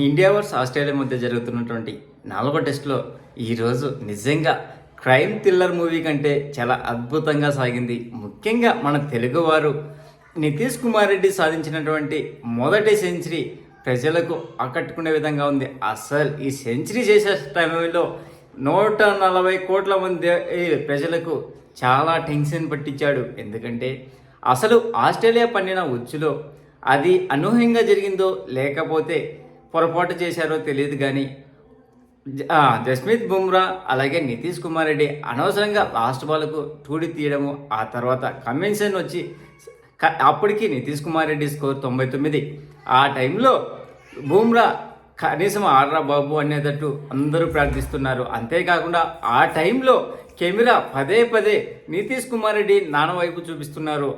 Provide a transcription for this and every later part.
India versus Australia మధ్య జరుగుతున్నటువంటి 4వ టెస్ట్లో ఈరోజు నిజంగా క్రైమ్ థ్రిల్లర్ మూవీ కంటే చాలా అద్భుతంగా సాగింది. ముఖ్యంగా మన తెలుగువారు నితీష్ కుమార్ రెడ్డి సాధించినటువంటి మొదటి సెంచరీ ప్రజలకు ఆకట్టుకునే విధంగా ఉంది. అసలు ఈ సెంచరీ చేసే టైంలో 140 కోట్ల మంది ప్రజలకు చాలా టెన్షన్ పట్టించాడు. ఎందుకంటే అసలు ఆస్ట్రేలియా పన్నిన ఉచ్చులో అది అనూహ్యంగా జరిగిందో లేకపోతే పొరపాటు చేశారో తెలియదు కానీ జస్ప్రీత్ బుమ్రా అలాగే నితీష్ కుమార్ రెడ్డి అనవసరంగా లాస్ట్ బాల్కు టూడి తీయడము, ఆ తర్వాత కమిన్సన్ వచ్చి అప్పటికి నితీష్ కుమార్ రెడ్డి స్కోర్ 99. ఆ టైంలో బుమ్రా కనీసం ఆడరా బాబు అనేటట్టు అందరూ ప్రార్థిస్తున్నారు. అంతేకాకుండా ఆ టైంలో కెమెరా పదే నితీష్ కుమార్ రెడ్డి నాన్న వైపు చూపిస్తున్నారు.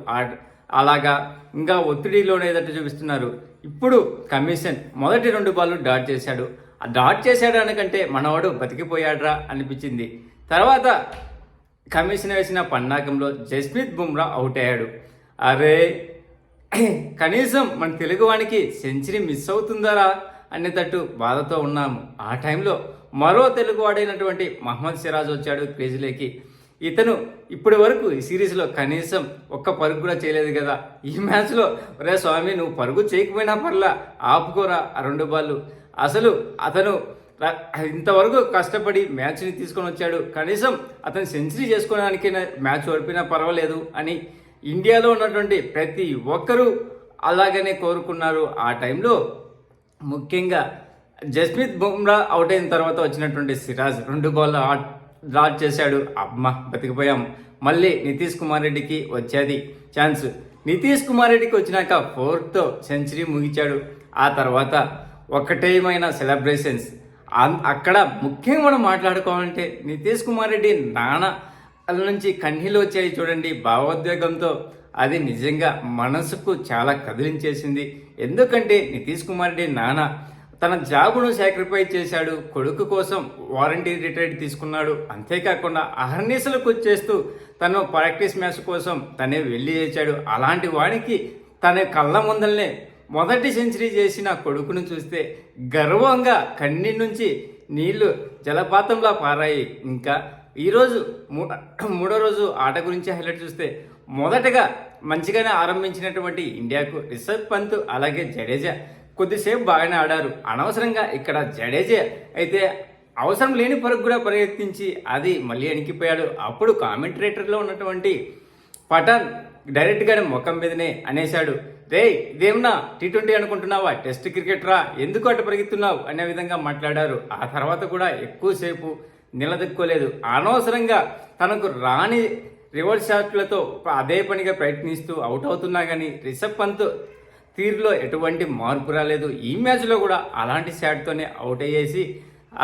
అలాగా ఇంకా ఒత్తిడిలోనేదట్టు చూపిస్తున్నారు. ఇప్పుడు కమిషన్ మొదటి 2 బాళ్ళు డాట్ చేశాడు. ఆ డాట్ చేశాడు అనకంటే మనవాడు బతికిపోయాడ్రా అనిపించింది. తర్వాత కమిషన్ వేసిన పన్నాకంలో జస్ప్రీత్ బుమ్రా అవుట్ అయ్యాడు. అరే కనీసం మన తెలుగువానికి సెంచరీ మిస్ అవుతుందరా అనేటట్టు బాధతో ఉన్నాము. ఆ టైంలో మరో తెలుగువాడైనటువంటి మహమ్మద్ సిరాజ్ వచ్చాడు క్రేజీలోకి. ఇతను ఇప్పటి వరకు ఈ సిరీస్లో కనీసం ఒక్క పరుగు కూడా చేయలేదు కదా. ఈ మ్యాచ్లో రే స్వామి నువ్వు పరుగు చేయకపోయినా పర్లా ఆపుకోరా ఆ 2 బాళ్ళు. అసలు అతను ఇంతవరకు కష్టపడి మ్యాచ్ని తీసుకొని వచ్చాడు. కనీసం అతను సెంచరీ చేసుకోవడానికి మ్యాచ్ ఓడిపోయినా పర్వాలేదు అని ఇండియాలో ఉన్నటువంటి ప్రతి ఒక్కరూ అలాగనే కోరుకున్నారు. ఆ టైంలో ముఖ్యంగా జస్ప్రీత్ బుమ్రా అవుట్ అయిన తర్వాత వచ్చినటువంటి సిరాజ్ 2 బాల్ డ్రాట్ చేశాడు. అమ్మ బతికిపోయాం. మళ్ళీ నితీష్ కుమార్ రెడ్డికి వచ్చేది ఛాన్స్. నితీష్ కుమార్ రెడ్డికి వచ్చినాక 4th సెంచరీ ముగించాడు. ఆ తర్వాత ఒకటేమైన సెలబ్రేషన్స్. అక్కడ ముఖ్యంగా మనం మాట్లాడుకోవాలంటే నితీష్ కుమార్ రెడ్డి నాన్న నుంచి కన్నీళ్ళు వచ్చాయి చూడండి భావోద్వేగంతో. అది నిజంగా మనసుకు చాలా కదిలించేసింది. ఎందుకంటే నితీష్ కుమార్ రెడ్డి నాన్న తన జాబును సాక్రిఫైస్ చేశాడు, కొడుకు కోసం వారంటీ రిటైర్డ్ తీసుకున్నాడు. అంతేకాకుండా అహర్నిశలకు చేస్తూ తను ప్రాక్టీస్ మ్యాచ్ కోసం తనే వెళ్ళి చేశాడు. అలాంటి వాడికి తన కళ్ళ ముందల్నే మొదటి సెంచరీ చేసిన కొడుకును చూస్తే గర్వంగా కన్నీ నుంచి నీళ్లు జలపాతంలా పారాయి. ఇంకా ఈరోజు 3వ రోజు ఆట గురించి హైలైట్ చూస్తే మొదటగా మంచిగానే ఆరంభించినటువంటి ఇండియాకు రిషబ్ పంత్ అలాగే జడేజా కొద్దిసేపు బాగానే ఆడారు. అనవసరంగా ఇక్కడ జడేజా అయితే అవసరం లేని పరుగు కూడా ప్రయత్నించి అది మళ్ళీ ఎనికిపోయాడు. అప్పుడు కామెంటరేటర్లో ఉన్నటువంటి పఠాన్ డైరెక్ట్గానే ముఖం మీదనే అనేశాడు, రే ఇదేమన్నా T20 అనుకుంటున్నావా, టెస్ట్ క్రికెట్ రా, ఎందుకు అటు పరిగెత్తున్నావు అనే విధంగా మాట్లాడారు. ఆ తర్వాత కూడా ఎక్కువసేపు నిలదొక్కోలేదు. అనవసరంగా తనకు రాని రివర్స్ షాట్లతో అదే పనిగా ప్రయత్నిస్తూ అవుట్ అవుతున్నా కానీ రిషబ్ పంత్ తీరులో ఎటువంటి మార్పు రాలేదు. ఈ మ్యాచ్లో కూడా అలాంటి షాట్తోనే అవుట్ అయ్యేసి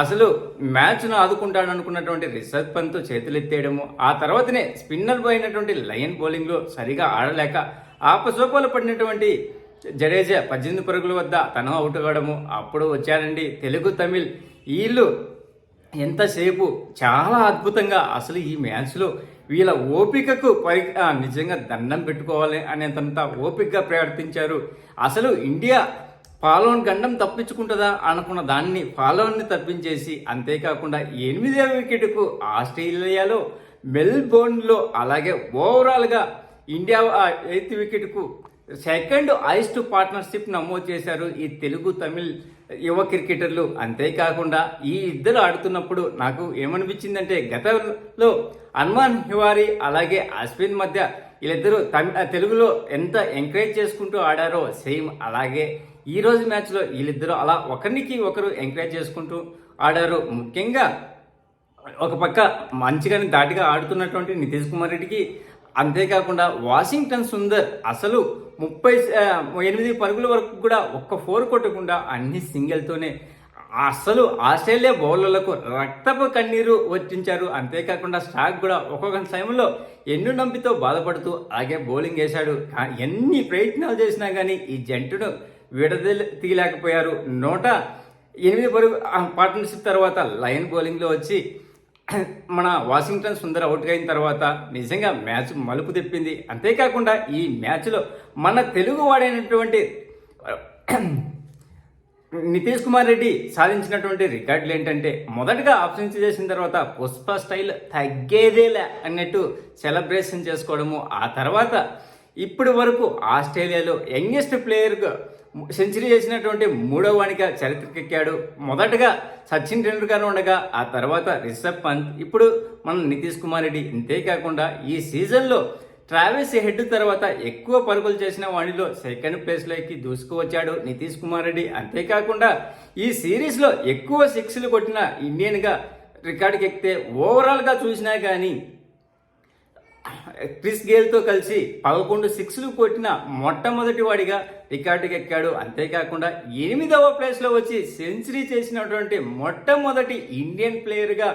అసలు మ్యాచ్ను ఆదుకుంటాడు అనుకున్నటువంటి రిషబ్ పంత్ చేతులెత్తేయడము, ఆ తర్వాతనే స్పిన్నర్ పోయినటువంటి లయన్ బౌలింగ్లో సరిగా ఆడలేక ఆపసోపాలు పడినటువంటి జడేజా 18 పరుగుల వద్ద తను అవుట్ కావడము. అప్పుడు వచ్చారండి తెలుగు తమిళ్. వీళ్ళు ఎంతసేపు చాలా అద్భుతంగా అసలు ఈ మ్యాచ్లో వీళ్ళ ఓపికకు నిజంగా దండం పెట్టుకోవాలి అనేంత ఓపికగా ప్రవర్తించారు. అసలు ఇండియా ఫాలోన్ గండం తప్పించుకుంటుందా అనుకున్న దాన్ని ఫాలోన్ని తప్పించేసి, అంతేకాకుండా 8వ వికెట్కు ఆస్ట్రేలియాలో మెల్బోర్న్లో అలాగే ఓవరాల్గా ఇండియా 8th వికెట్కు సెకండ్ హైయెస్ట్ పార్ట్నర్షిప్ నమోదు చేశారు ఈ తెలుగు తమిళ్ యువ క్రికెటర్లు. అంతేకాకుండా ఈ ఇద్దరు ఆడుతున్నప్పుడు నాకు ఏమనిపించిందంటే గతంలో హనుమాన్ తివారీ అలాగే అశ్విన్ మధ్య వీళ్ళిద్దరూ తెలుగులో ఎంత ఎంకరేజ్ చేసుకుంటూ ఆడారో సేమ్ అలాగే ఈరోజు మ్యాచ్లో వీళ్ళిద్దరూ అలా ఒకరికి ఒకరు ఎంకరేజ్ చేసుకుంటూ ఆడారు. ముఖ్యంగా ఒక పక్క మంచిగానే దాటిగా ఆడుతున్నటువంటి నితీష్ కుమార్ రెడ్డికి, అంతేకాకుండా వాషింగ్టన్ సుందర్ అసలు 38 పరుగుల వరకు కూడా ఒక్క 4 కొట్టకుండా అన్ని సింగిల్తోనే అసలు ఆస్ట్రేలియా బౌలర్లకు రక్తపు కన్నీరు వచ్చించారు. అంతేకాకుండా స్టాక్ కూడా ఒక్కొక్క సమయంలో ఎన్ను నంపితో బాధపడుతూ అలాగే బౌలింగ్ వేశాడు. ఎన్ని ప్రయత్నాలు చేసినా కానీ ఈ జట్టును తీయలేకపోయారు. 108 పరుగు పార్ట్నర్షిప్ తర్వాత లయన్ బౌలింగ్లో వచ్చి మన వాషింగ్టన్ సుందర్ అవుట్ అయిన తర్వాత నిజంగా మ్యాచ్ మలుపు తిప్పింది. అంతేకాకుండా ఈ మ్యాచ్లో మన తెలుగు వాడైనటువంటి నితీష్ కుమార్ రెడ్డి సాధించినటువంటి రికార్డులు ఏంటంటే మొదటగా ఆప్షన్ చేసిన తర్వాత పుష్ప స్టైల్ తగ్గేదేలే అన్నట్టు సెలబ్రేషన్ చేసుకోవడము, ఆ తర్వాత ఇప్పటి వరకు ఆస్ట్రేలియాలో యంగెస్ట్ ప్లేయర్గా సెంచరీ చేసినటువంటి మూడవ వాడిగా చరిత్రకెక్కాడు. మొదటగా సచిన్ టెండూల్కర్ ఉండగా ఆ తర్వాత రిషబ్ పంత్, ఇప్పుడు మన నితీష్ కుమార్ రెడ్డి. ఇంతేకాకుండా ఈ సీజన్లో ట్రావెల్స్ హెడ్ తర్వాత ఎక్కువ పరుగులు చేసిన వాడిలో సెకండ్ ప్లేస్లోకి దూసుకువచ్చాడు నితీష్ కుమార్ రెడ్డి. అంతేకాకుండా ఈ సిరీస్లో ఎక్కువ సిక్స్లు కొట్టిన ఇండియన్గా రికార్డుకి ఎక్కితే, ఓవరాల్గా చూసినా కానీ క్రిస్ గేల్తో కలిసి 11 సిక్స్లు కొట్టిన మొట్టమొదటి వాడిగా రికార్డుకి ఎక్కాడు. అంతేకాకుండా 8వ ప్లేస్లో వచ్చి సెంచరీ చేసినటువంటి మొట్టమొదటి ఇండియన్ ప్లేయర్గా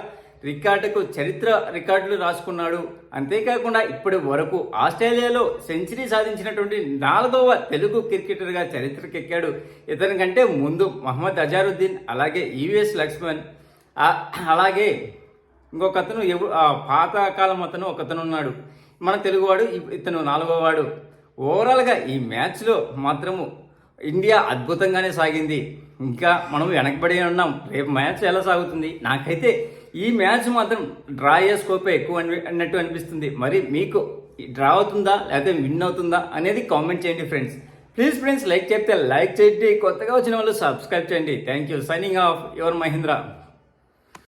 చరిత్ర రికార్డులు రాసుకున్నాడు. అంతేకాకుండా ఇప్పటి వరకు ఆస్ట్రేలియాలో సెంచరీ సాధించినటువంటి 4వ తెలుగు క్రికెటర్గా చరిత్రకెక్కాడు. ఇతని కంటే ముందు మహమ్మద్ అజారుద్దీన్, అలాగే ఈవీఎస్ లక్ష్మణ్, అలాగే ఇంకొక అతను పాతకాలం అతను ఒకతను ఉన్నాడు మన తెలుగువాడు, ఇతను 4వ వాడు. ఓవరాల్గా ఈ మ్యాచ్లో మాత్రము ఇండియా అద్భుతంగానే సాగింది. ఇంకా మనం వెనకబడి ఉన్నాం. రేపు మ్యాచ్ ఎలా సాగుతుంది? నాకైతే ఈ మ్యాచ్ మాత్రం డ్రా అయ్యే స్కోపే ఎక్కువ అన్నట్టు అనిపిస్తుంది. మరి మీకు డ్రా అవుతుందా లేకపోతే విన్ అవుతుందా అనేది కామెంట్ చేయండి ఫ్రెండ్స్. ప్లీజ్ ఫ్రెండ్స్, లైక్ చేస్తే లైక్ చేయండి, కొత్తగా వచ్చిన వాళ్ళు సబ్స్క్రైబ్ చేయండి. Thank you. Signing off your Mahindra.